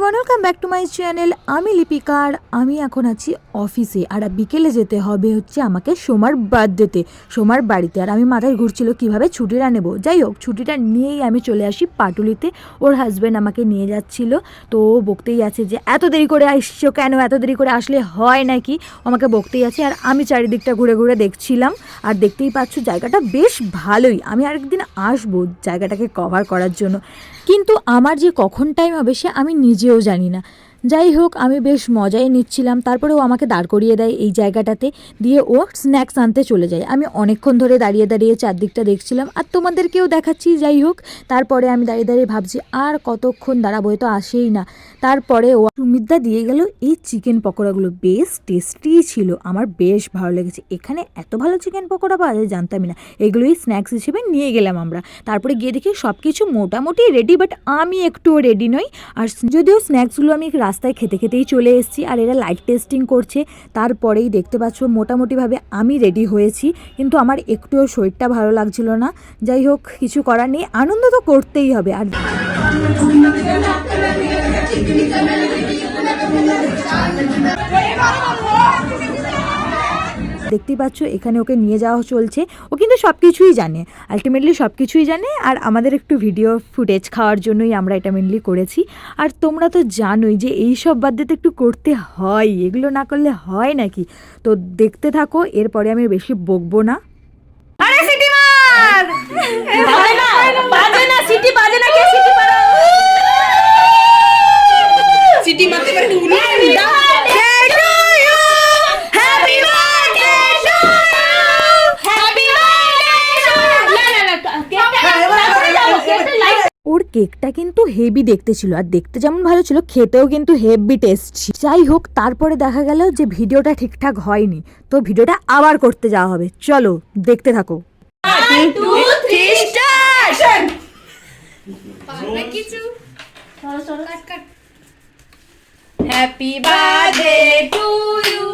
Welcome back to my channel. আমি লিপিকা আর আমি এখন আছি অফিসে। আর বিকেলে যেতে হবে হচ্ছে আমাকে সোমার বার্থডেতে, সোমার বাড়িতে। আর আমি মাথায় ঘুরছিল কিভাবে ছুটিটা নেব। যাই হোক, ছুটিটা নিয়েই আমি চলে আসি পাটুলিতে। ওর হাজব্যান্ড আমাকে নিয়ে যাচ্ছিল, তো ও বকতেই আছে যে এত দেরি করে আসছো কেন, এত দেরি করে আসলে হয় নাকি, আমাকে বকতেই আছে। আর আমি চারিদিকটা ঘুরে ঘুরে দেখছিলাম। আর দেখতেই পাচ্ছ জায়গাটা বেশ ভালোই। আমি আরেকদিন আসবো জায়গাটাকে কভার করার জন্য, কিন্তু আমার যে কখন টাইম হবে সে আমি নিজেও জানি না। যাই হোক, আমি বেশ মজাই নিচ্ছিলাম। তারপরে ও আমাকে দাঁড় করিয়ে দেয় এই জায়গাটাতে, দিয়ে ও স্ন্যাক্স আনতে চলে যায়। আমি অনেকক্ষণ ধরে দাঁড়িয়ে দাঁড়িয়ে চারদিকটা দেখছিলাম আর তোমাদেরকেও দেখাচ্ছি। যাই হোক, তারপরে আমি দাঁড়িয়ে দাঁড়িয়ে ভাবছি আর কতক্ষণ দাঁড়াবো, তো আসেই না। তারপরে ও সুমিতদা দিয়ে গেল এই চিকেন পকোড়াগুলো, বেশ টেস্টি ছিল, আমার বেশ ভালো লেগেছে। এখানে এত ভালো চিকেন পকোড়া পাওয়া যায় জানতামই না। এগুলোই স্ন্যাক্স হিসেবে নিয়ে গেলাম আমরা। তারপরে গিয়ে দেখি সব কিছু মোটামুটি রেডি, বাট আমি একটুও রেডি নই। আর যদিও স্ন্যাক্সগুলো আমি রাস্তায় খেতে খেতেই চলে এসেছি, আর এরা লাইট টেস্টিং করছে। তারপরেই দেখতে পাচ্ছ মোটামুটিভাবে আমি রেডি হয়েছি, কিন্তু আমার একটুও শরীরটা ভালো লাগছিল না। যাই হোক, কিছু করার নেই, আনন্দ তো করতেই হবে। আর দেখতেই পাচ্ছ এখানে ওকে নিয়ে যাওয়া চলছে। ও কিন্তু সব কিছুই জানে, আলটিমেটলি সব কিছুই জানে। আর আমাদের একটু ভিডিও ফুটেজ খাওয়ার জন্যই আমরা এটা মেনলি করেছি। আর তোমরা তো জানোই যে এই সব বার্থডেতে একটু করতে হয়, এগুলো না করলে হয় নাকি। তো দেখতে থাকো, এরপরে আমি বেশি বকবো না। আরে সিটি মার, বাজে না সিটি, বাজে না, কে সিটি মারো, সিটি মারতে পারে না। ওর কেকটা কিন্তু হেভি দেখতে ছিল, আর দেখতে যেমন ভালো ছিল খেতেও কিন্তু হেভি টেস্ট। যাই হোক, তারপরে দেখা গেল যে ভিডিওটা ঠিকঠাক হয়নি, তো ভিডিওটা আবার করতে যাওয়া হবে। চলো দেখতে থাকো। Happy birthday to you.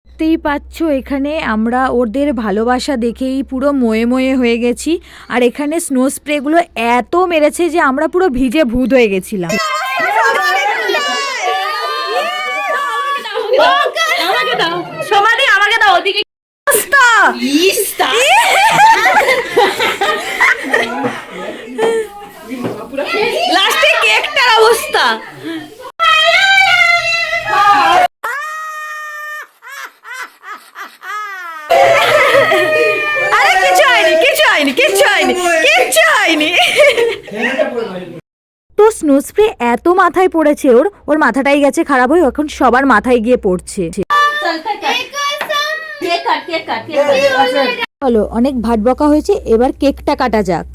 দেখতেই পাচ্ছ এখানে আমরা ওদের ভালোবাসা দেখেই পুরো ময়ে ময়ে হয়ে গেছি। আর এখানে স্নো স্প্রেগুলো এত মেরেছে যে আমরা পুরো ভিজে ভূত হয়ে গেছিলাম। লাস্টে কেকটার অবস্থা, আরে কিছু হয়নি, কিছু হয়নি, কিছু হয়নি, কিছু হয়নি। তো স্নো স্প্রে এত মাথায় পড়েছে ওর মাথাটাই গেছে খারাপ হয়ে, এখন সবার মাথায় গিয়ে পড়ছে। চলো, অনেক ভাট বকা হয়েছে, এবার কেকটা কাটা যাক।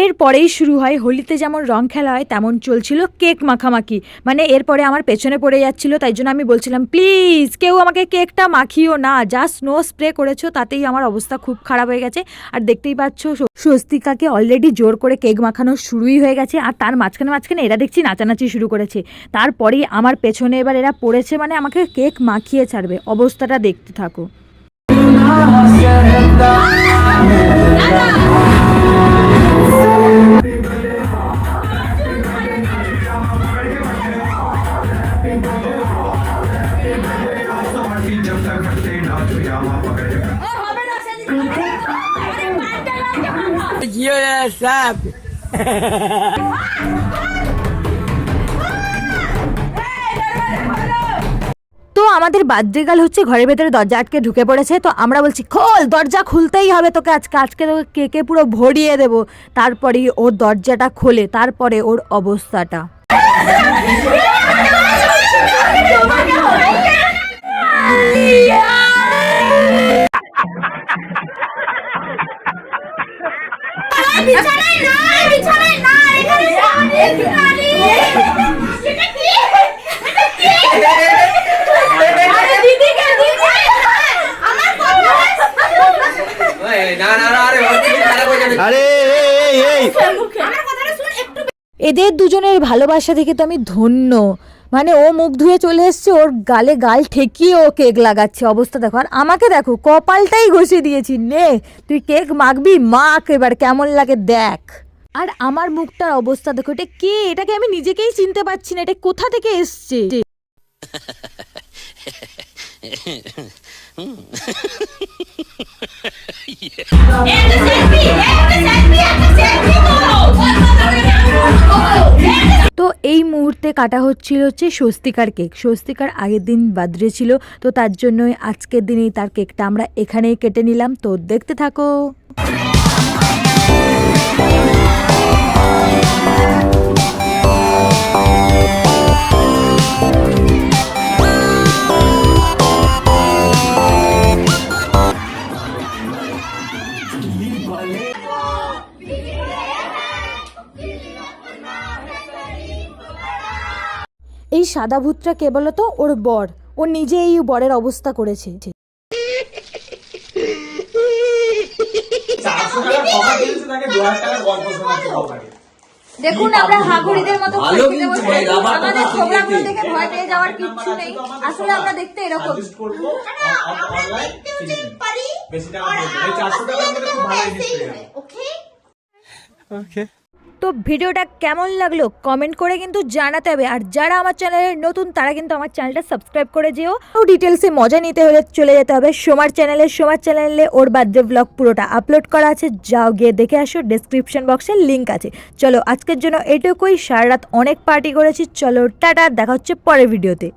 এরপরেই শুরু হয় হোলিতে যেমন রং খেলা হয় তেমন চলছিল কেক মাখামাখি। মানে এরপরে আমার পেছনে পড়ে যাচ্ছিল, তাই জন্য আমি বলছিলাম প্লিজ কেউ আমাকে কেকটা মাখিও না, যা স্নো স্প্রে করেছো তাতেই আমার অবস্থা খুব খারাপ হয়ে গেছে। আর দেখতেই পাচ্ছ স্বস্তিকাকে অলরেডি জোর করে কেক মাখানো শুরুই হয়ে গেছে, আর তার মাঝখানে মাঝখানে এরা দেখছি নাচানাচি শুরু করেছে। তারপরেই আমার পেছনে এবার এরা পড়েছে, মানে আমাকে কেক মাখিয়ে ছাড়বে। অবস্থাটা দেখতে থাকো। তো আমাদের বার্থডে গার্ল হচ্ছে ঘরের ভেতরে দরজা আটকে ঢুকে পড়েছে। তো আমরা বলছি খোল, দরজা খুলতেই হবে তোকে, আজকে তোকে কেকে পুরো ভরিয়ে দেবো। তারপরে ওর দরজাটা খোলে, তারপরে ওর অবস্থাটা এদের দুজনের ভালোবাসা দেখে তো আমি ধন্য। মানে ও মুখ ধুয়ে চলে এসছে, ওর গালে গাল ঠেকিয়ে ও কেক লাগাচ্ছে, অবস্থা দেখো। আর আমাকে দেখো, কপালটাই ঘষে দিয়েছি, নে তুই কেক মাখবি, মাখ এবার কেমন লাগে দেখ। আর আমার মুখটার অবস্থা দেখো, এটা কে? এটাকে আমি নিজেকেই চিনতে পারছি না, এটা কোথা থেকে এসছে। তো এই মুহূর্তে কাটা হচ্ছে স্বস্তিকার কেক। স্বস্তিকার আগের দিন বার্থডে ছিল, তো তার জন্যই আজকের দিনেই তার কেকটা আমরা এখানেই কেটে নিলাম। তো দেখতে থাকো। এই সাদা ভূতটা কে বলো তো? ওর বর। ও নিজে এই বরের অবস্থা করেছে। দেখুন আমরা হাগুড়িদের মতো আমাদের ছোবড়াগুলো দেখে ভয় পেয়ে যাওয়ার কিচ্ছু নেই, আসলে আমরা দেখতে এরকম। তো ভিডিওটা কেমন লাগলো কমেন্ট করে কিন্তু জানাতে হবে। আর যারা আমার চ্যানেলে নতুন তারা কিন্তু আমার চ্যানেলটা সাবস্ক্রাইব করে যেও। ডিটেলসে মজা নিতে হলে চলে যেতে হবে সোমার চ্যানেলে। ওর বার্থডে ব্লগ পুরোটা আপলোড করা আছে, যাও গিয়ে দেখে আসো, ডেসক্রিপশন বক্সে লিঙ্ক আছে। চলো আজকের জন্য এটুকুই, সারা রাত অনেক পার্টি করেছি। চলো টাটা, দেখা হচ্ছে পরের ভিডিওতে।